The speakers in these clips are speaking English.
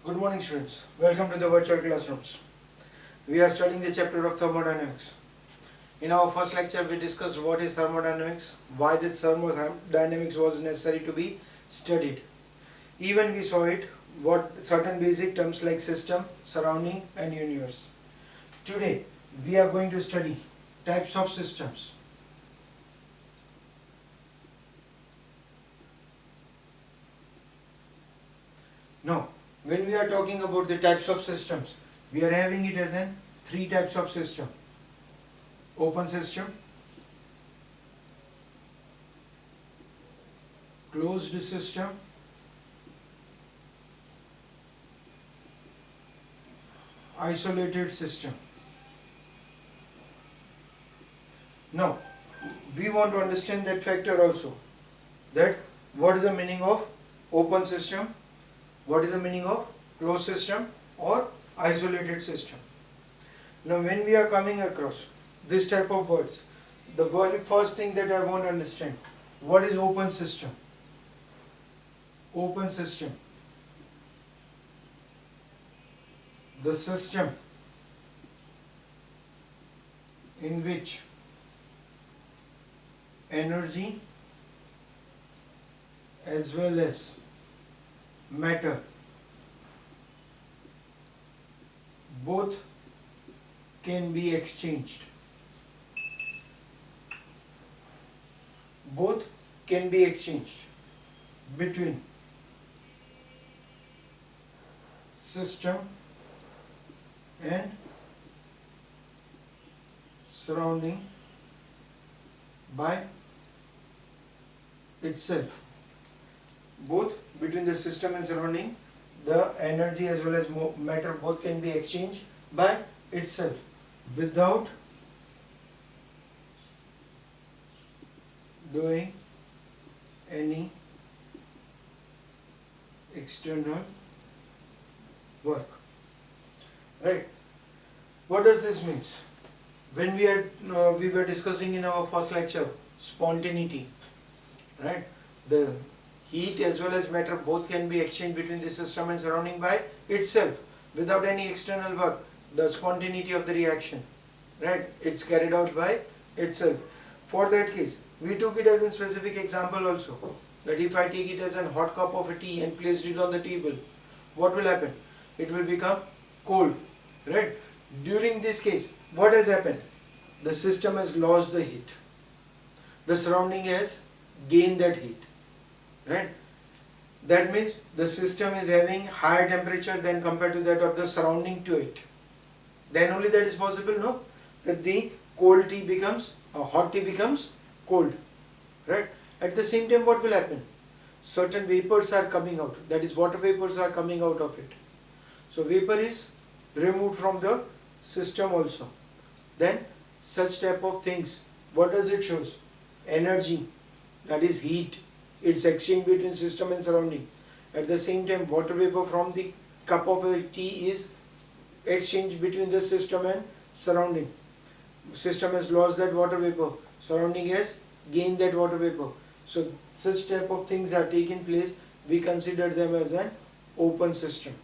Good morning, students. Welcome to the virtual classrooms. We are studying the chapter of thermodynamics. In our first lecture, we discussed what is thermodynamics, why this thermodynamics was necessary to be studied. Even we saw it, what certain basic terms like system, surrounding and universe. Today, we are going to study types of systems. Now, when we are talking about the types of systems, we are having it as in three types of system. Open system, closed system, isolated system. Now, we want to understand that factor also, that what is the meaning of open system, what is the meaning of closed system or isolated system. Now when we are coming across this type of words, the very first thing that I want to understand, what is open system? Open system, the system in which energy as well as matter both can be exchanged. Both can be exchanged between system and surrounding by itself. Both between the system and surrounding, the energy as well as matter both can be exchanged by itself without doing any external work. Right? What does this mean? When we were discussing in our first lecture spontaneity, right? The heat as well as matter both can be exchanged between the system and surrounding by itself without any external work. The spontaneity of the reaction, right? It's carried out by itself. For that case, we took it as a specific example also, that if I take it as a hot cup of a tea and placed it on the table, what will happen? It will become cold, right? During this case, what has happened? The system has lost the heat. The surrounding has gained that heat, right? That means the system is having higher temperature than compared to that of the surrounding to it. Then only that is possible, no? That the cold tea becomes, or hot tea becomes cold, right? At the same time, what will happen? Certain vapors are coming out, that is water vapors are coming out of it. So vapor is removed from the system also. Then such type of things, what does it shows? Energy, that is heat, it's exchange between system and surrounding. At the same time, water vapor from the cup of a tea is exchanged between the system and surrounding. System has lost that water vapor, surrounding has gained that water vapor. So such type of things are taking place, we consider them as an open system,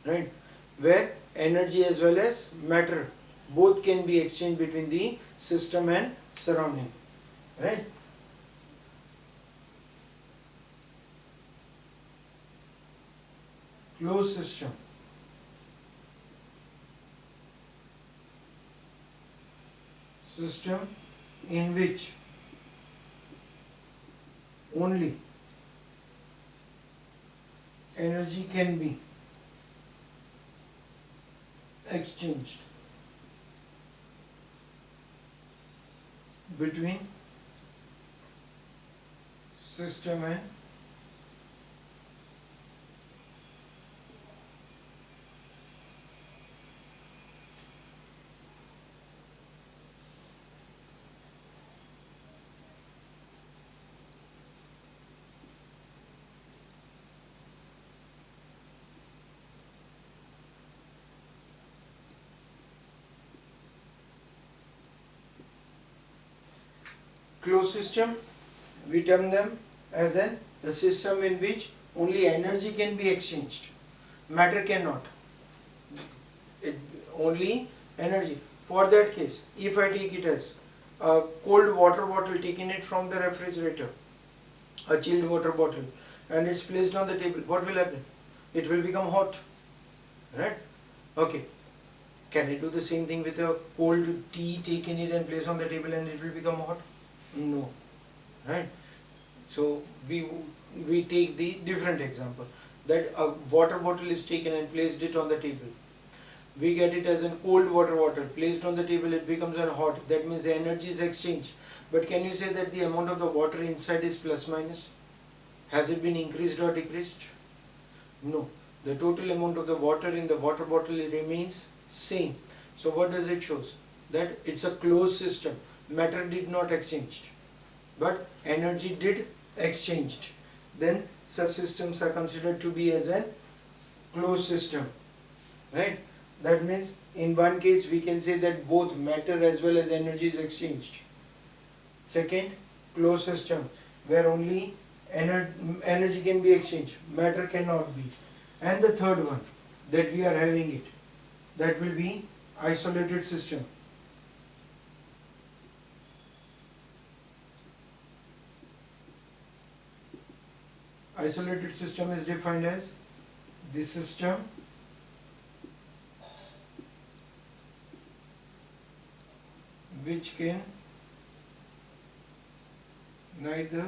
right? Where energy as well as matter both can be exchanged between the system and surrounding, right? Closed system, system in which only energy can be exchanged between system and closed system, we term them as the system in which only energy can be exchanged. Matter cannot. It only energy. For that case, if I take it as a cold water bottle, taking it from the refrigerator, a chilled water bottle, and it's placed on the table, what will happen? It will become hot, right? Okay. Can I do the same thing with a cold tea, taking it and place on the table and it will become hot? No, right? So we take the different example, that a water bottle is taken and placed it on the table. We get it as a cold water bottle, placed on the table, it becomes a hot. That means the energy is exchanged. But can you say that the amount of the water inside is plus minus? Has it been increased or decreased? No. The total amount of the water in the water bottle remains same. So what does it shows? That it's a closed system. Matter did not exchange, but energy did exchanged. Then such systems are considered to be as a closed system, right? That means in one case we can say that both matter as well as energy is exchanged. Second, closed system where only energy can be exchanged, matter cannot be. And the third one that we are having it, that will be isolated system. Isolated system is defined as the system which can neither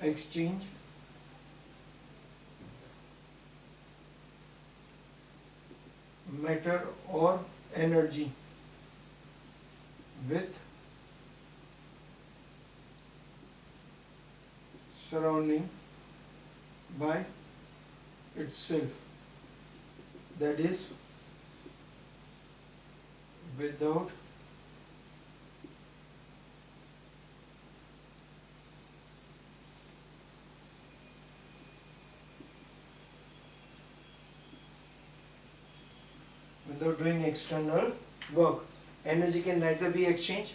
exchange matter or energy with surrounding by itself, that is without doing external work. Energy can neither be exchanged,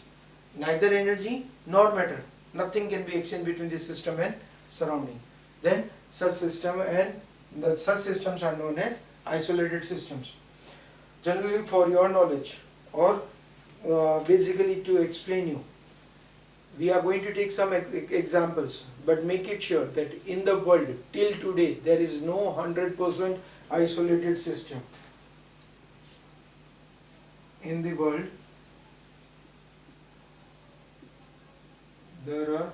neither energy nor matter. Nothing can be exchanged between the system and surrounding. Then such system and such systems are known as isolated systems. Generally, for your knowledge or basically to explain you, we are going to take some examples, but make it sure that in the world till today there is no 100% isolated system. In the world there are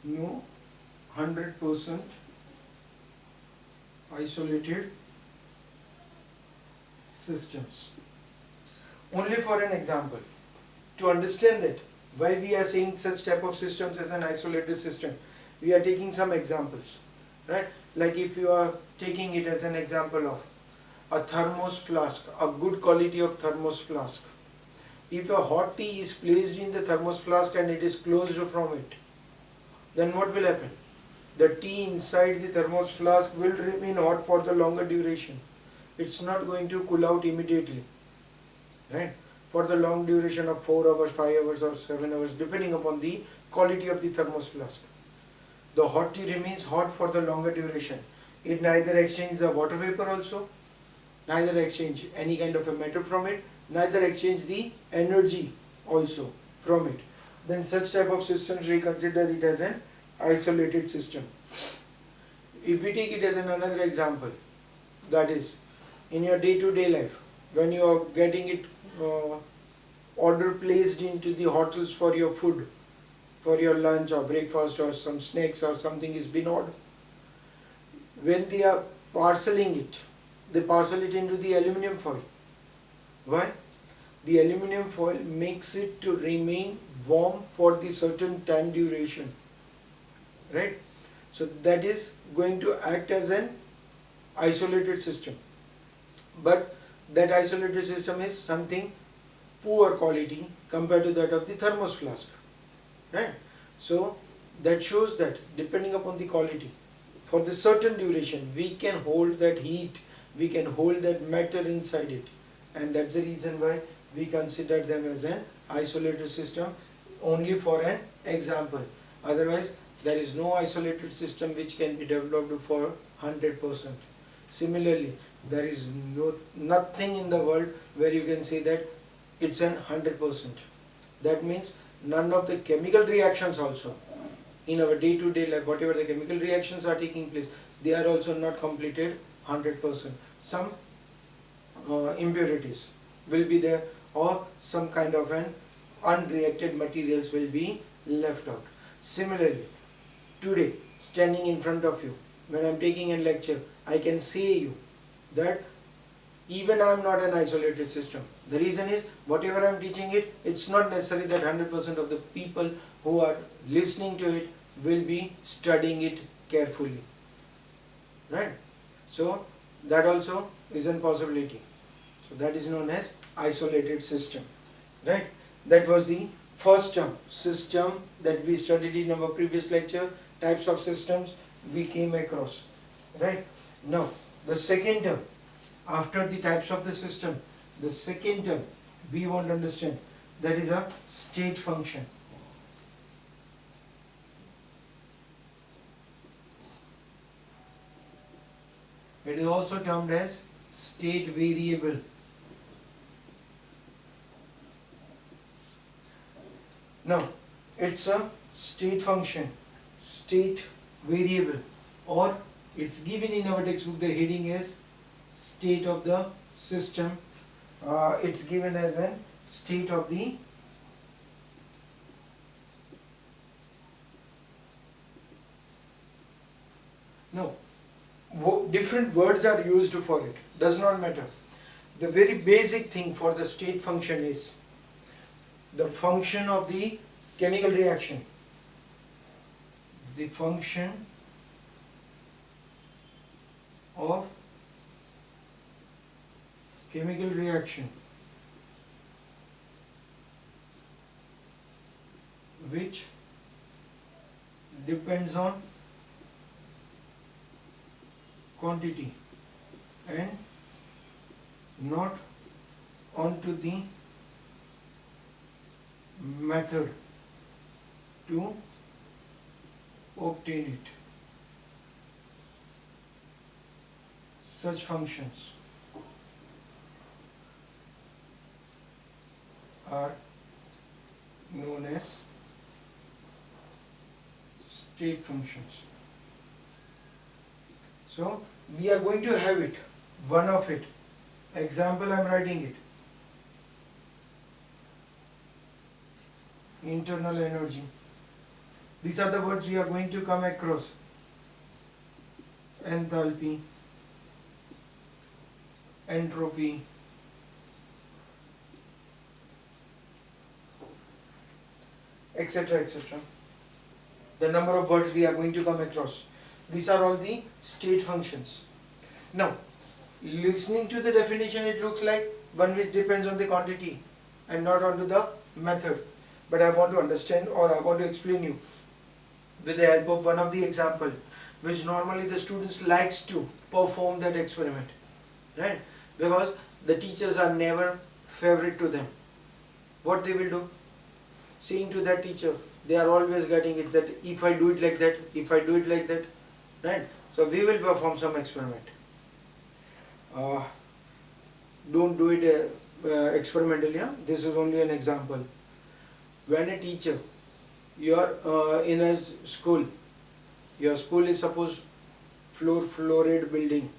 no 100% isolated systems. Only for an example, to understand that why we are saying such type of systems as an isolated system, we are taking some examples, right? Like if you are taking it as an example of a thermos flask, a good quality of thermos flask. If a hot tea is placed in the thermos flask and it is closed from it, then what will happen? The tea inside the thermos flask will remain hot for the longer duration. It's not going to cool out immediately, right? For the long duration of 4 hours, 5 hours or 7 hours, depending upon the quality of the thermos flask. The hot tea remains hot for the longer duration. It neither exchanges the water vapor also, neither exchange any kind of a matter from it, neither exchange the energy also from it. Then such type of systems we consider it as an isolated system. If we take it as another example, that is in your day-to-day life, when you are getting it order placed into the hotels for your food, for your lunch or breakfast or some snacks or something is been ordered, when they are parceling it, they parcel it into the aluminum foil. Why? The aluminum foil makes it to remain warm for the certain time duration, right? So that is going to act as an isolated system, but that isolated system is something poor quality compared to that of the thermos flask, right? So that shows that depending upon the quality, for the certain duration we can hold that heat, we can hold that matter inside it, and that's the reason why we consider them as an isolated system, only for an example. Otherwise there is no isolated system which can be developed for 100%. Similarly, there is nothing in the world where you can say that it's an 100%. That means none of the chemical reactions also in our day-to-day life, whatever the chemical reactions are taking place, they are also not completed 100%. Some impurities will be there, or some kind of an unreacted materials will be left out. Similarly, today, standing in front of you, when I am taking a lecture, I can say you that even I am not an isolated system. The reason is, whatever I am teaching it, it's not necessary that 100% of the people who are listening to it will be studying it carefully. Right? So, that also is a possibility. So, that is known as isolated system. Right? That was the first term, system, that we studied in our previous lecture. Types of systems we came across. Right? Now, the second term, after the types of the system, the second term we want to understand, that is a state function. It is also termed as state variable. Now, it's a state function, state variable, or it's given in our textbook, the heading is state of the system. It's given as a state of the no, different words are used for it, does not matter. The very basic thing for the state function is the function of the chemical reaction. The function of chemical reaction which depends on quantity and not onto the method to obtain it. Such functions are known as state functions. So we are going to have it, one of it. Example, I am writing it. Internal energy. These are the words we are going to come across. Enthalpy, entropy, etc., etc. The number of words we are going to come across. These are all the state functions. Now, listening to the definition, it looks like one which depends on the quantity and not onto the method. But I want to understand, or I want to explain you with the help of one of the example, which normally the students likes to perform that experiment, right? Because the teachers are never favorite to them. What they will do? Saying to that teacher, they are always getting it that if I do it like that, if I do it like that, right? So we will perform some experiment. Don't do it experimentally. Yeah? This is only an example. When a teacher, you are in a school, your school is suppose floor-floored building,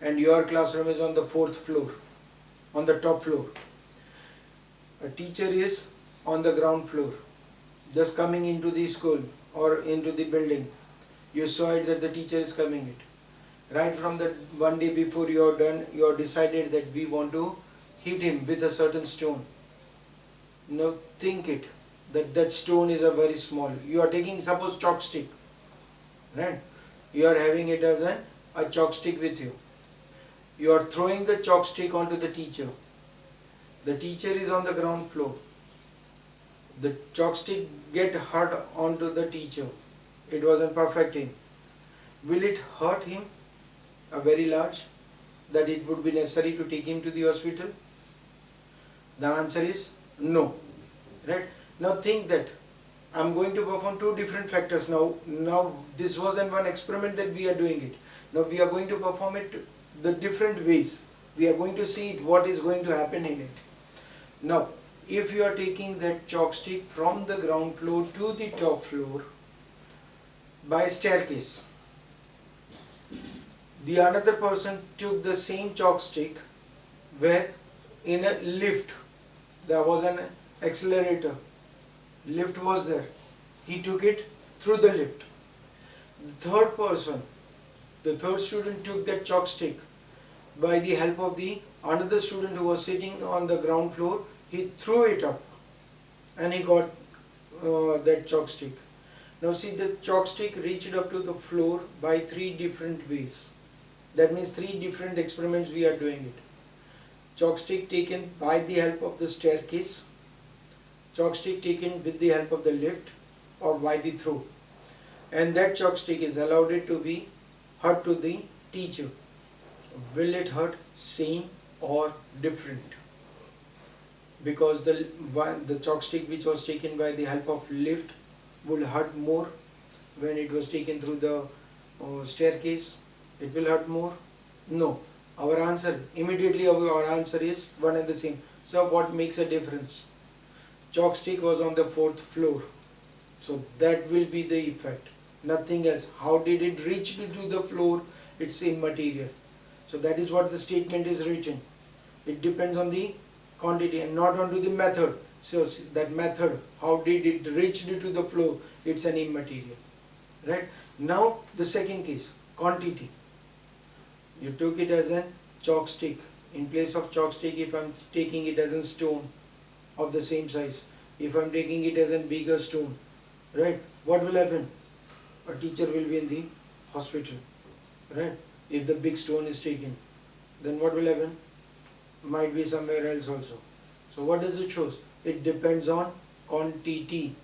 and your classroom is on the 4th floor, on the top floor. A teacher is on the ground floor, just coming into the school or into the building. You saw it that the teacher is coming it. Right from the one day before you are done, you are decided that we want to hit him with a certain stone. Now think it, that stone is a very small. You are taking suppose chalk stick, right? You are having it as a chalk stick with you. You are throwing the chalk stick onto the teacher. The teacher is on the ground floor. The chalk stick get hurt onto the teacher. It was a perfect aim. Will it hurt him a very large that it would be necessary to take him to the hospital? The answer is no. Right? Now think that I'm going to perform two different factors now. Now this wasn't one experiment that we are doing it. Now we are going to perform it the different ways. We are going to see it, what is going to happen in it. Now, if you are taking that chalk stick from the ground floor to the top floor by staircase, the another person took the same chalk stick where in a lift, there was an accelerator, lift was there, he took it through the lift. The third person, the third student took that chalk stick by the help of the another student who was sitting on the ground floor. He threw it up and he got that chalk stick. Now see, the chalk stick reached up to the floor by three different ways. That means three different experiments we are doing it. Chalk stick taken by the help of the staircase, chalk stick taken with the help of the lift or by the throw, and that chalk stick is allowed it to be hurt to the teacher. Will it hurt same or different? Because the chalk stick which was taken by the help of lift will hurt more when it was taken through the staircase. It will hurt more? No. Our answer, immediately our answer is one and the same. So what makes a difference? Chalk stick was on the fourth floor. So that will be the effect. Nothing else. How did it reach to the floor? It's immaterial. So that is what the statement is written. It depends on the quantity and not onto the method. So that method, how did it reach to the floor? It's an immaterial. Right? Now the second case, quantity. You took it as a chalk stick. In place of chalk stick, if I'm taking it as a stone of the same size, if I'm taking it as a bigger stone, right, what will happen? A teacher will be in the hospital, right? If the big stone is taken, then what will happen? Might be somewhere else also. So what does it show? It depends on quantity,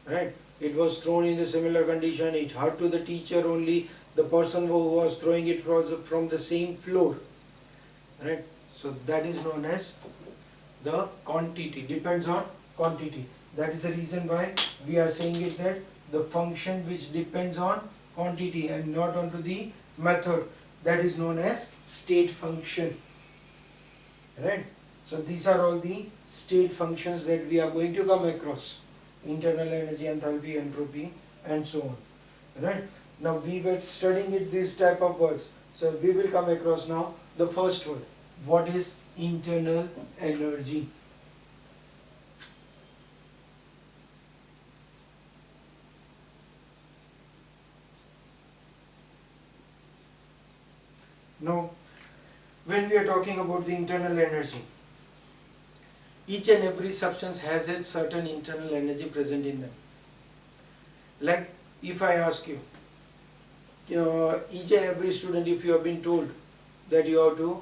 right? It was thrown in the similar condition, it hurt to the teacher only, the person who was throwing it from the same floor, right? So that is known as the quantity, depends on quantity. That is the reason why we are saying it that the function which depends on quantity and not onto the method, that is known as state function, right? So these are all the state functions that we are going to come across: internal energy, enthalpy, entropy, and so on, right? Now we were studying it, this type of words. So we will come across now the first word. What is internal energy? Now, when we are talking about the internal energy, each and every substance has its certain internal energy present in them. Like if I ask you, each and every student, if you have been told that you have to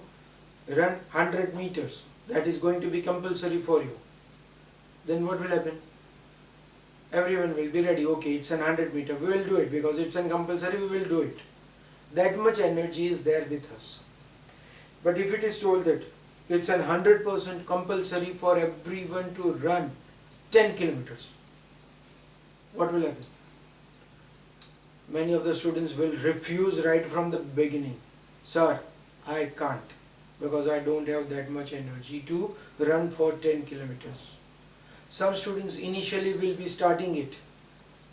run 100 meters, that is going to be compulsory for you, then what will happen? Everyone will be ready. Okay, it's an 100 meter, we will do it because it's an compulsory, we will do it. That much energy is there with us. But if it is told that it's an 100% compulsory for everyone to run 10 kilometers, what will happen? Many of the students will refuse right from the beginning. Sir, I can't because I don't have that much energy to run for 10 kilometers. Some students initially will be starting it.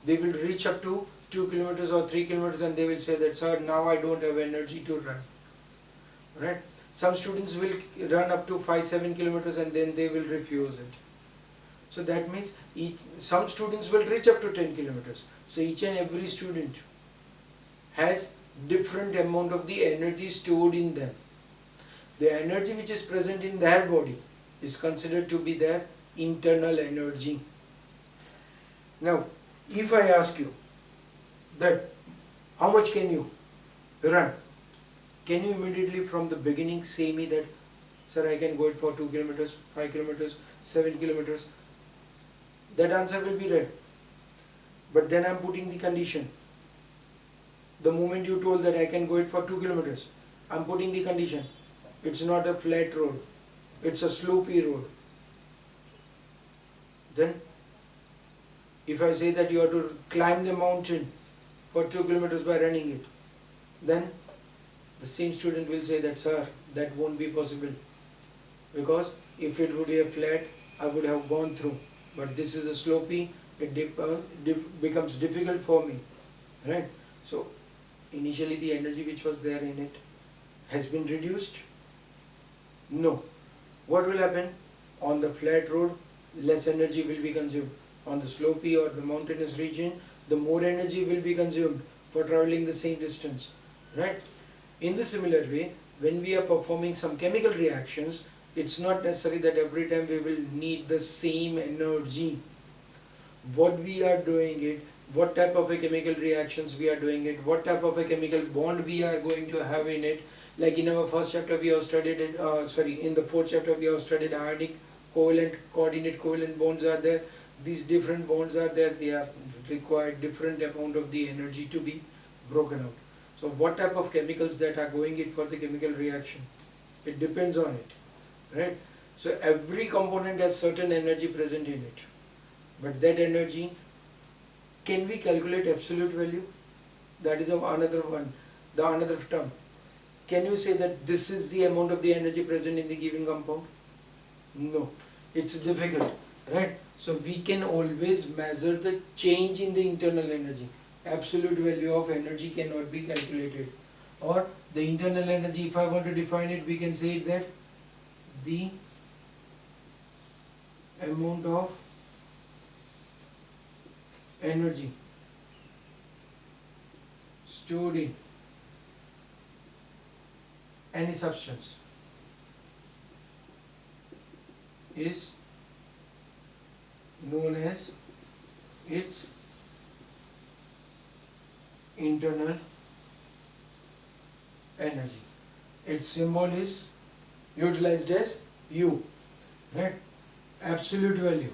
They will reach up to 2 kilometers or 3 kilometers and they will say that, sir, now I don't have energy to run. Right? Some students will run up to 5-7 kilometers and then they will refuse it. So that means some students will reach up to 10 kilometers. So each and every student has different amount of the energy stored in them. The energy which is present in their body is considered to be their internal energy. Now, if I ask you that how much can you run, can you immediately from the beginning say me that, sir, I can go it for 2 kilometers, 5 kilometers, 7 kilometers? That answer will be right. But then I am putting the condition. The moment you told that I can go it for 2 kilometers, I am putting the condition. It's not a flat road, it's a slopey road. Then If I say that you have to climb the mountain for 2 kilometers by running it, then the same student will say that, sir, that won't be possible, because if it would be a flat, I would have gone through, but this is a slopey, it becomes difficult for me, right? So initially the energy which was there in it has been reduced? No. What will happen? On the flat road, less energy will be consumed. On the slopey or the mountainous region, the more energy will be consumed for traveling the same distance, right? In the similar way, when we are performing some chemical reactions, it's not necessary that every time we will need the same energy. What we are doing it, what type of a chemical reactions we are doing it, what type of a chemical bond we are going to have in it. Like in our first chapter we have studied it, in the fourth chapter we have studied ionic covalent, coordinate covalent bonds are there. These different bonds are there, they are required different amount of the energy to be broken out. So what type of chemicals that are going in for the chemical reaction, it depends on it, right? So every component has certain energy present in it, but that energy, can we calculate absolute value? That is another one, the another term. Can you say that this is the amount of the energy present in the given compound? No, it's difficult, right? So we can always measure the change in the internal energy. Absolute value of energy cannot be calculated. Or the internal energy, if I want to define it, we can say that the amount of energy stored in any substance is known as its internal energy. Its symbol is utilized as U, right? Absolute value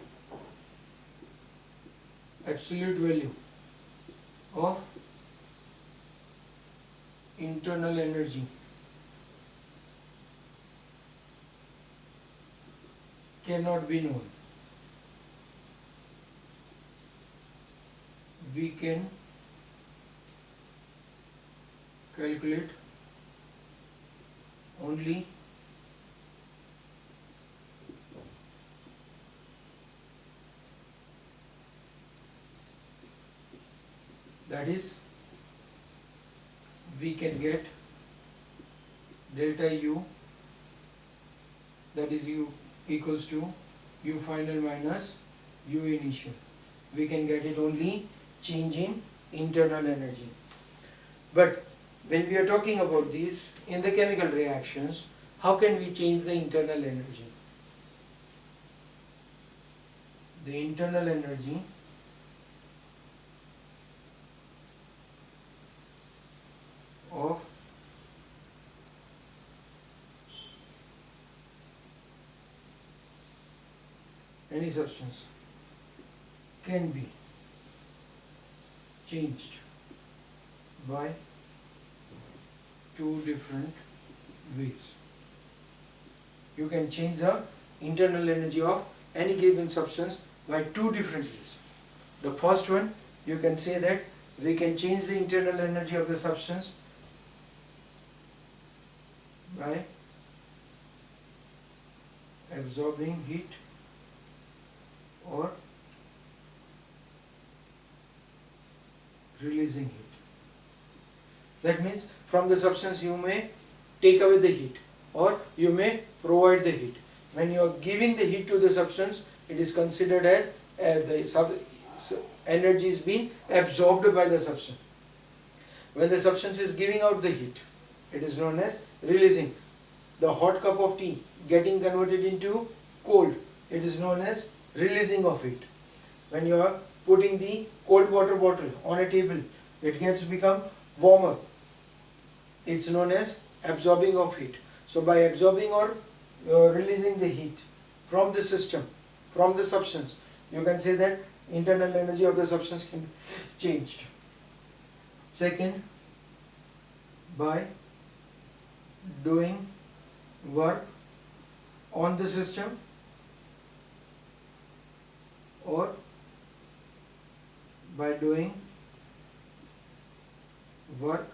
of internal energy cannot be known. We can calculate only that is, we can get delta U, that is U equals to U final minus U initial. We can get it only change in internal energy. But when we are talking about these in the chemical reactions, how can we change the internal energy? The internal energy of any substance can be changed by two different ways. You can change the internal energy of any given substance by two different ways. The first one, you can say that we can change the internal energy of the substance by absorbing heat or releasing heat. That means from the substance you may take away the heat or you may provide the heat. When you are giving the heat to the substance, it is considered as energy is being absorbed by the substance. When the substance is giving out the heat, it is known as releasing. The hot cup of tea getting converted into cold, it is known as releasing of heat. When you are putting the cold water bottle on a table, it gets become warmer. It's known as absorbing of heat. So by absorbing or releasing the heat from the system, from the substance, you can say that internal energy of the substance can be changed. Second, by doing work on the system or by doing work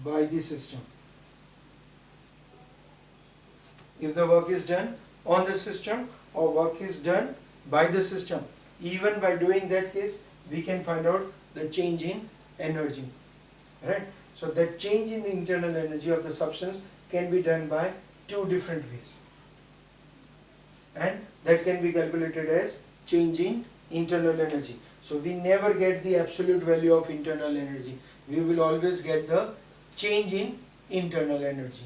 by the system. If the work is done on the system or work is done by the system, even by doing that case, we can find out the change in energy, right? So that change in the internal energy of the substance can be done by two different ways, and that can be calculated as change in internal energy. So we never get the absolute value of internal energy, we will always get the change in internal energy,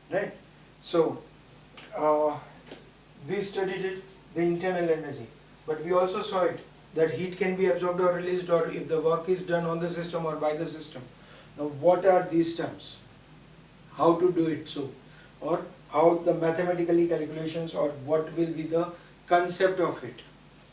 right? So we studied it, the internal energy, but we also saw it that heat can be absorbed or released, or if the work is done on the system or by the system. Now what are these terms? How to do it so? Or how the mathematically calculations, or what will be the concept of it,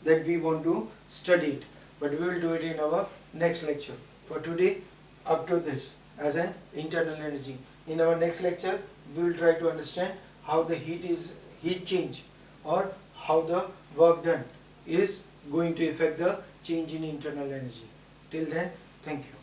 that we want to study it. But we will do it in our next lecture. For today, up to this as an internal energy. In our next lecture, we will try to understand how the heat change, or how the work done is going to affect the change in internal energy. Till then, thank you.